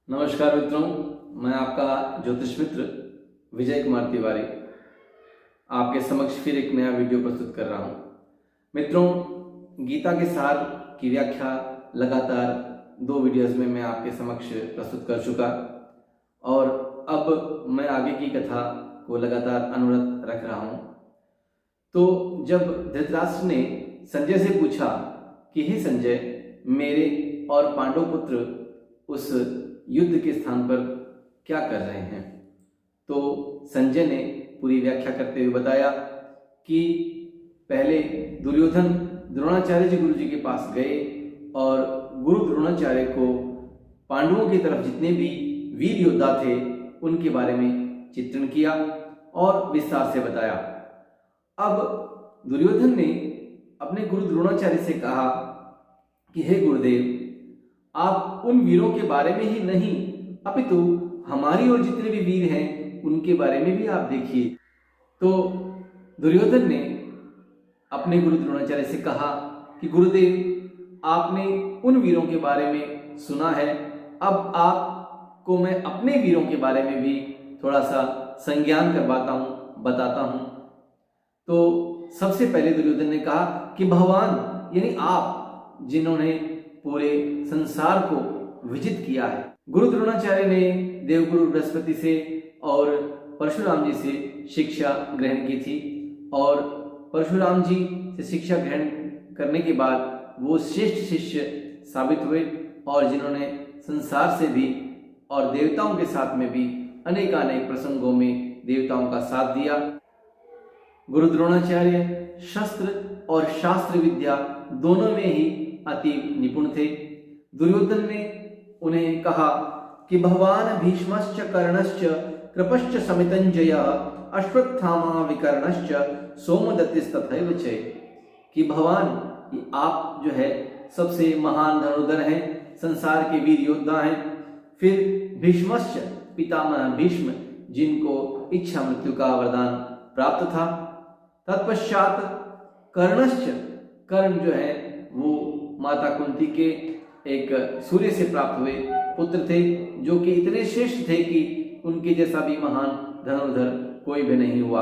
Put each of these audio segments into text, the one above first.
नमस्कार मित्रों, मैं आपका ज्योतिष मित्र विजय कुमार तिवारी आपके समक्ष फिर एक नया वीडियो प्रस्तुत कर रहा हूं। मित्रों, गीता के सार की व्याख्या लगातार 2 वीडियोस में मैं आपके समक्ष प्रस्तुत कर चुका और अब मैं आगे की कथा को लगातार अनुरत रख रहा हूं। तो जब धृतराष्ट्र ने संजय से पूछा कि हे संजय, मेरे और पांडव पुत्र उस युद्ध के स्थान पर क्या कर रहे हैं, तो संजय ने पूरी व्याख्या करते हुए बताया कि पहले दुर्योधन द्रोणाचार्य जी गुरु जी के पास गए और गुरु द्रोणाचार्य को पांडवों की तरफ जितने भी वीर योद्धा थे उनके बारे में चित्रण किया और विस्तार से बताया। अब दुर्योधन ने अपने गुरु द्रोणाचार्य से कहा कि हे गुरुदेव, आप उन वीरों के बारे में ही नहीं अपितु हमारी और जितने भी वीर हैं उनके बारे में भी आप देखिए। तो दुर्योधन ने अपने गुरु द्रोणाचार्य से कहा कि गुरुदेव, आपने उन वीरों के बारे में सुना है, अब आपको मैं अपने वीरों के बारे में भी थोड़ा सा संज्ञान करवाता हूं, बताता हूं। तो सबसे पहले दुर्योधन ने कहा कि भगवान यानी आप, जिन्होंने पूरे संसार को विजित किया है। गुरु द्रोणाचार्य ने देवगुरु बृहस्पति से और परशुराम जी से शिक्षा ग्रहण की थी और परशुराम जी से शिक्षा ग्रहण करने के बाद वो श्रेष्ठ शिष्य साबित हुए और जिन्होंने संसार से भी और देवताओं के साथ में भी अनेकानेक प्रसंगों में देवताओं का साथ दिया। गुरु द्रोणाचार्य शस्त्र और शास्त्र विद्या दोनों में ही अति निपुण थे। दुर्योधन ने उन्हें कहा कि भगवान भीष्मश्च कर्णश्च कृपश्च समितंजय अश्वत्थामा विकर्णश्च सोमदत्तिस्तथैव च, कि भगवान आप जो है सबसे महान धनुर्धर हैं, संसार के वीर योद्धा हैं। फिर भीष्मश्च पितामह भीष्म, जिनको इच्छा मृत्यु का वरदान प्राप्त था। तत्पश्चात कर्णश्च, कर्ण जो है वो माता कुंती के एक सूर्य से प्राप्त हुए पुत्र थे, जो कि इतने श्रेष्ठ थे कि उनके जैसा भी महान धनुर्धर कोई भी नहीं हुआ।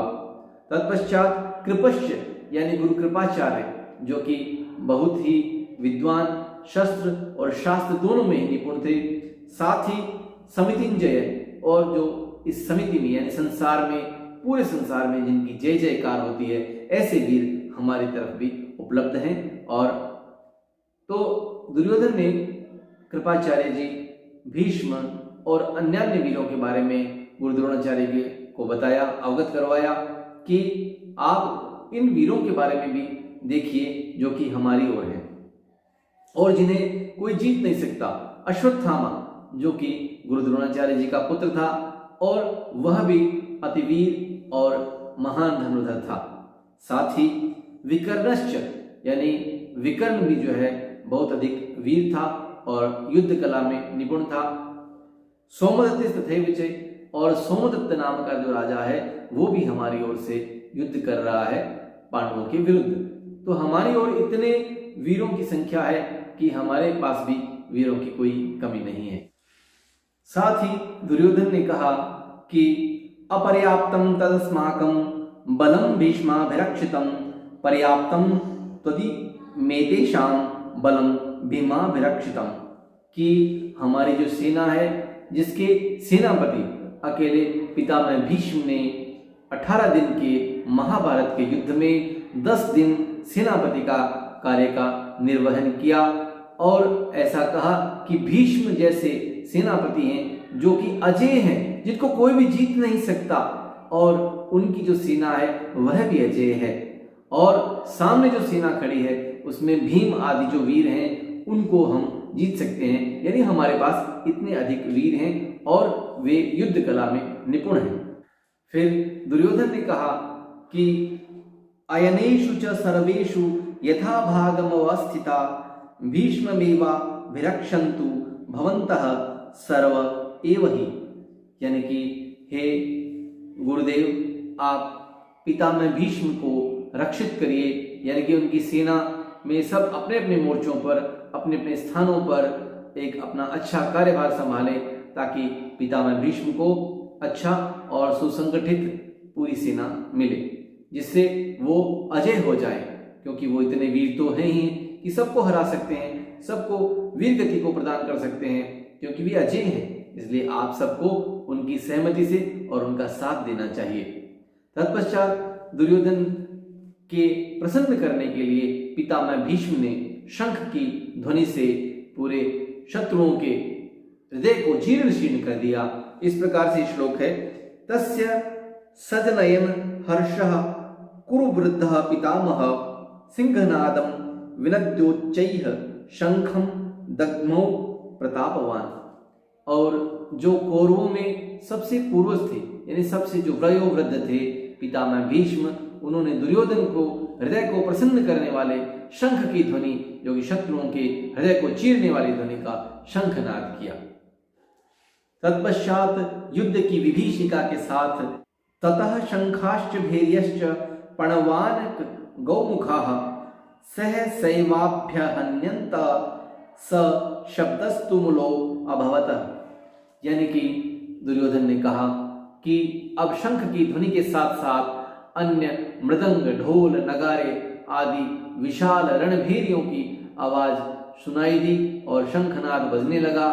तत्पश्चात कृपश्च यानी गुरु कृपाचार्य, जो कि बहुत ही विद्वान, शस्त्र और शास्त्र दोनों में निपुण थे। साथ ही समितिंजय, और जो इस समिति में यानी संसार में, पूरे संसार में जिनकी जय जयकार होती है, ऐसे वीर हमारी तरफ भी उपलब्ध हैं। और तो दुर्योधन ने कृपाचार्य जी, भीष्म और अन्य वीरों के बारे में गुरु द्रोणाचार्य को बताया, अवगत करवाया कि आप इन वीरों के बारे में भी देखिए जो कि हमारी ओर है और जिन्हें कोई जीत नहीं सकता। अश्वत्थामा, जो कि गुरु द्रोणाचार्य जी का पुत्र था और वह भी अतिवीर और महान धनुर्धर था। साथ ही विकर्णश्च यानी विकर्ण भी जो है बहुत अधिक वीर था और युद्ध कला में निपुण था। सोमदत्तिस्तथैव च, और सोमदत्त नाम का जो राजा है वो भी हमारी ओर से युद्ध कर रहा है पांडवों के विरुद्ध। तो हमारी ओर इतने वीरों की संख्या है कि हमारे पास भी वीरों की कोई कमी नहीं है। साथ ही दुर्योधन ने कहा कि अपर्याप्तम तदस्माकं बलम भीष्माभिरक्षितम पर्याप्तम त्वदि मेतेषां बलम भीमाभिरक्षितम, कि हमारी जो सेना है, जिसके सेनापति अकेले पितामह भीष्म ने 18 दिन के महाभारत के युद्ध में 10 दिन सेनापति का कार्य का निर्वहन किया और ऐसा कहा कि भीष्म जैसे सेनापति हैं जो कि अजेय हैं, जिनको कोई भी जीत नहीं सकता, और उनकी जो सेना है वह भी अजेय है और सामने जो सेना खड़ी है उसमें भीम आदि जो वीर हैं उनको हम जीत सकते हैं। यानी हमारे पास इतने अधिक वीर हैं और वे युद्ध कला में निपुण हैं। फिर दुर्योधन ने कहा कि अयनेषु च सर्वेषु यथा भागमवस्थिता भीष्ममेवाभिरक्षन्तु भवन्तः सर्व एव हि, यानी कि हे गुरुदेव, आप पितामह भीष्म को रक्षित करिए, यानी कि उनकी सेना में सब अपने अपने मोर्चों पर, अपने अपने स्थानों पर एक अपना अच्छा कार्यभार संभाले ताकि पितामह भीष्म को अच्छा और सुसंगठित पूरी सेना मिले, जिससे वो अजय हो जाए, क्योंकि वो इतने वीर तो हैं ही कि सबको हरा सकते हैं, सबको वीर गति को प्रदान कर सकते हैं, क्योंकि वे अजय हैं। इसलिए आप सबको उनकी सहमति से और उनका साथ देना चाहिए। तत्पश्चात दुर्योधन के प्रसन्न करने के लिए पितामह भीष्म ने शंख की ध्वनि से पूरे शत्रुओं के हृदय को जीर्ण शीर्ण कर दिया। इस प्रकार से श्लोक है, तस्य सजनयन हर्षः कुरु वृद्धः पितामह सिंहनादम विनद्योच्चैः शंखम दग्मौ प्रतापवान। और जो कौरवों में सबसे पूर्वज थे, यानी सबसे जो वयोवृद्ध थे, पितामह भीष्म, उन्होंने दुर्योधन को हृदय को प्रसन्न करने वाले शंख की ध्वनि, जो कि शत्रुओं के हृदय को चीरने वाली ध्वनि का शंखनाद किया। तत्पश्चात युद्ध की विभीषिका के साथ ततः शंखाश्च भैर्यश्च पणवान गौमुखाः सहसैवाभ्यहन्यन्त स शब्दस्तु मूलो अभवत। यानी कि दुर्योधन ने कहा कि अब शंख की ध्वनि के साथ साथ अन्य मृदंग, ढोल, नगारे आदि विशाल रणभेरियों की आवाज सुनाई दी और शंखनाद बजने लगा,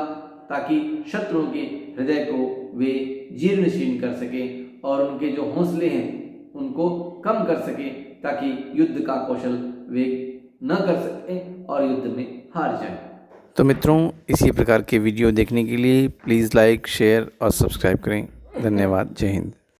ताकि शत्रुओं के हृदय को वे जीर्ण शीर्ण कर सके और उनके जो हौसले हैं उनको कम कर सके, ताकि युद्ध का कौशल वे न कर सके और युद्ध में हार जाए। तो मित्रों, इसी प्रकार के वीडियो देखने के लिए प्लीज़ लाइक, शेयर और सब्सक्राइब करें। धन्यवाद। जय हिंद।